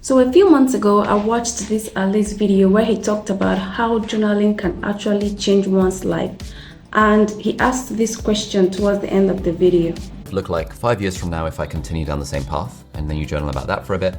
So a few months ago, I watched this Alice video where he talked about how journaling can actually change one's life. And he asked this question towards the end of the video. Look like 5 years from now if I continue down the same path, and then you journal about that for a bit.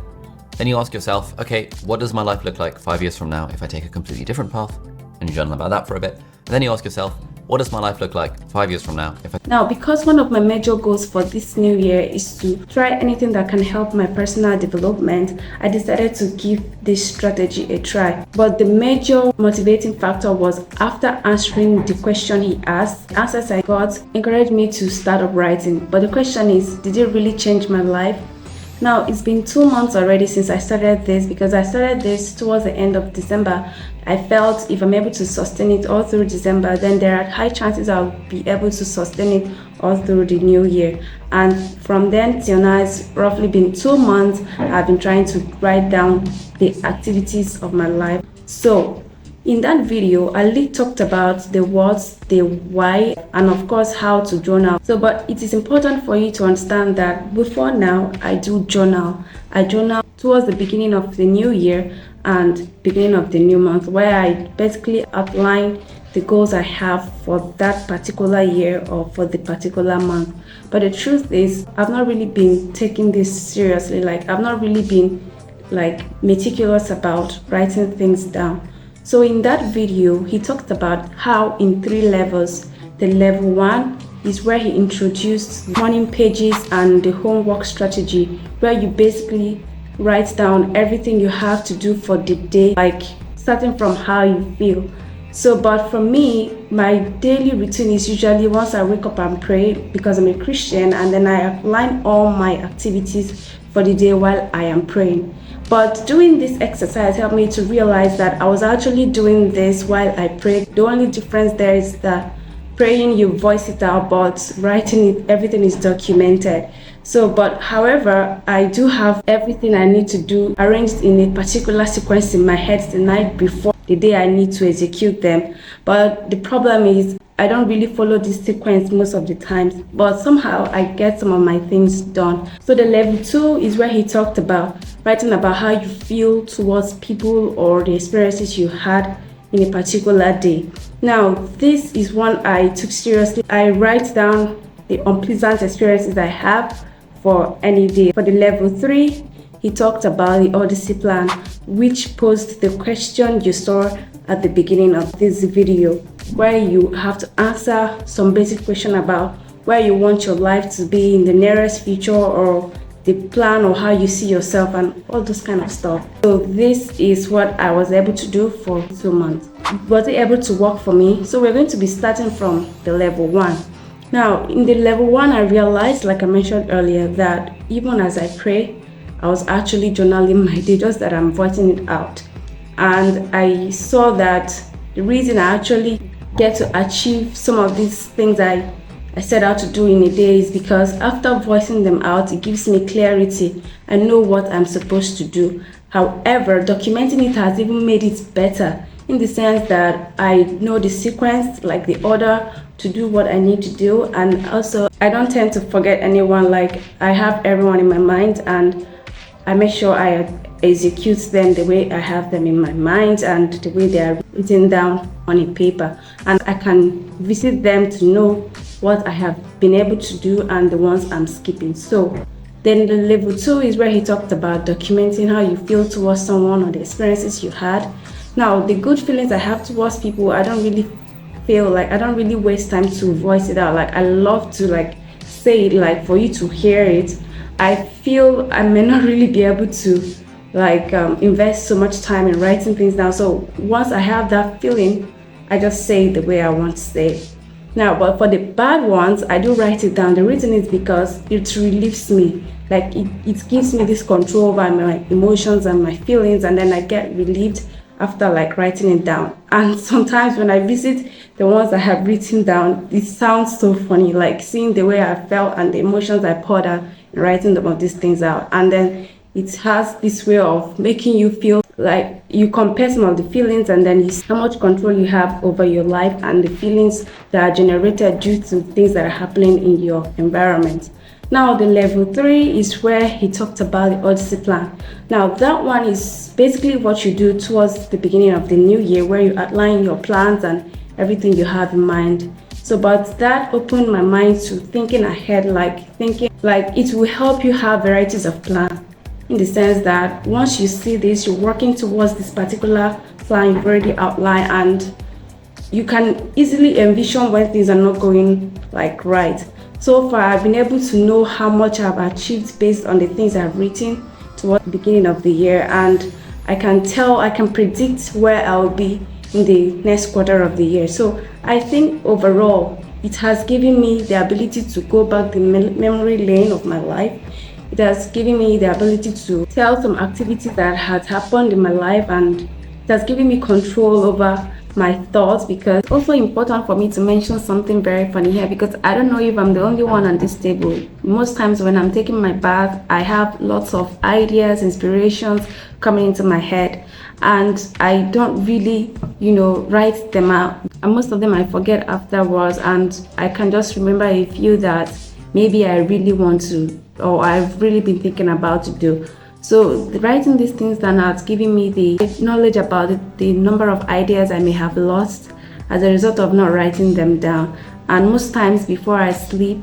Then you ask yourself, okay, what does my life look like 5 years from now if I take a completely different path? And you journal about that for a bit. And then you ask yourself, what does my life look like 5 years from now if I... Now, because one of my major goals for this new year is to try anything that can help my personal development, I decided to give this strategy a try. But the major motivating factor was after answering the question he asked, the answers I got encouraged me to start up writing. But the question is, did it really change my life? Now, it's been 2 months already since I started this, because I started this towards the end of December. I felt if I'm able to sustain it all through December, then there are high chances I'll be able to sustain it all through the new year. And from then till now, it's roughly been 2 months. I've been trying to write down the activities of my life. So in that video, Ali talked about the what, the why, and of course how to journal. But it is important for you to understand that before now, I do journal. I journal towards the beginning of the new year and beginning of the new month, where I basically outline the goals I have for that particular year or for the particular month. But the truth is, I've not really been taking this seriously. I've not really been meticulous about writing things down. So in that video, he talked about how in 3 levels. The level 1 is where he introduced morning pages and the homework strategy, where you basically write down everything you have to do for the day, starting from how you feel. But for me, my daily routine is usually once I wake up and pray, because I'm a Christian, and then I outline all my activities for the day while I am praying. But doing this exercise helped me to realize that I was actually doing this while I prayed. The only difference there is that praying, you voice it out, but writing it, everything is documented. However, I do have everything I need to do arranged in a particular sequence in my head the night before the day I need to execute them. But the problem is, I don't really follow this sequence most of the times, but somehow I get some of my things done. So the level 2 is where he talked about writing about how you feel towards people or the experiences you had in a particular day. Now, this is one I took seriously. I write down the unpleasant experiences I have for any day. For the level 3, he talked about the Odyssey plan, which posed the question you saw at the beginning of this video, where you have to answer some basic question about where you want your life to be in the nearest future, or the plan, or how you see yourself, and all those kind of stuff. So this is what I was able to do for 2 months. Was it able to work for me? So we're going to be starting from the level 1. Now, in the level 1, I realized, like I mentioned earlier, that even as I pray, I was actually journaling my day, just that I'm voicing it out. And I saw that the reason I actually get to achieve some of these things I set out to do in a day is because after voicing them out, it gives me clarity. I know what I'm supposed to do. However, documenting it has even made it better, in the sense that I know the sequence, the order to do what I need to do. And also, I don't tend to forget anyone. I have everyone in my mind, and I make sure I execute them the way I have them in my mind and the way they are written down on a paper. And I can visit them to know what I have been able to do and the ones I'm skipping. So then the level 2 is where he talked about documenting how you feel towards someone or the experiences you had. Now, the good feelings I have towards people, I don't really feel I don't really waste time to voice it out. I love to say it, for you to hear it. I feel I may not really be able to invest so much time in writing things down. So once I have that feeling, I just say it the way I want to say it. Now, but for the bad ones, I do write it down. The reason is because it relieves me. It gives me this control over my emotions and my feelings, and then I get relieved after writing it down. And sometimes when I visit the ones I have written down, it sounds so funny, seeing the way I felt and the emotions I poured out in writing about these things out. And then it has this way of making you feel like you compare some of the feelings, and then you see how much control you have over your life and the feelings that are generated due to things that are happening in your environment. Now the level 3 is where he talked about the Odyssey plan. Now that one is basically what you do towards the beginning of the new year, where you outline your plans and everything you have in mind. So but that opened my mind to thinking ahead, thinking it will help you have varieties of plans, in the sense that once you see this, you're working towards this particular plan you've already outlined, and you can easily envision when things are not going right. So far, I've been able to know how much I've achieved based on the things I've written towards the beginning of the year, and I can predict where I'll be in the next quarter of the year. So I think overall, it has given me the ability to go back the memory lane of my life. It has given me the ability to tell some activities that had happened in my life, and it has given me control over my thoughts. Because it's also important for me to mention something very funny here, because I don't know if I'm the only one on this table. Most times when I'm taking my bath, I have lots of ideas, inspirations coming into my head, and I don't really write them out, and most of them I forget afterwards, and I can just remember a few that maybe I really want to, or I've really been thinking about to do. So writing these things down has given me the knowledge about the number of ideas I may have lost as a result of not writing them down. And most times before I sleep,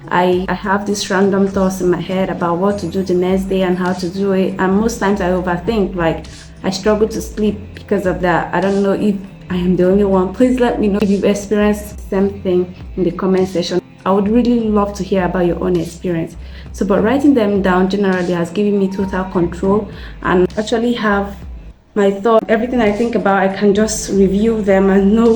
I have these random thoughts in my head about what to do the next day and how to do it. And most times I overthink, I struggle to sleep because of that. I don't know if I am the only one. Please let me know if you've experienced the same thing in the comment section. I would really love to hear about your own experience. So, but writing them down generally has given me total control, and actually have my thoughts, everything I think about, I can just review them and know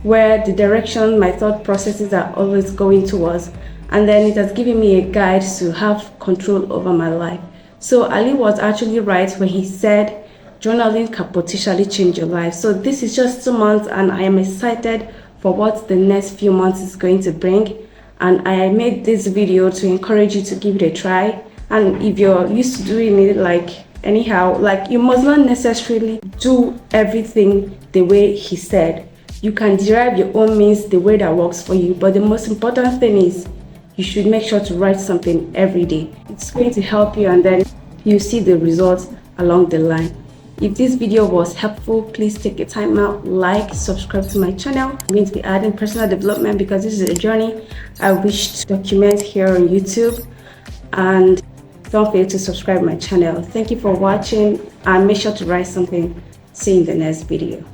where the direction my thought processes are always going towards. And then it has given me a guide to have control over my life. So Ali was actually right when he said journaling can potentially change your life. So this is just 2 months, and I am excited for what the next few months is going to bring. And I made this video to encourage you to give it a try. And if you're used to doing it anyhow, you must not necessarily do everything the way he said. You can derive your own means the way that works for you. But the most important thing is you should make sure to write something every day. It's going to help you, and then you see the results along the line. If this video was helpful, please take a time out, subscribe to my channel. I'm going to be adding personal development because this is a journey I wish to document here on YouTube. And don't forget to subscribe to my channel. Thank you for watching, and make sure to write something. See you in the next video.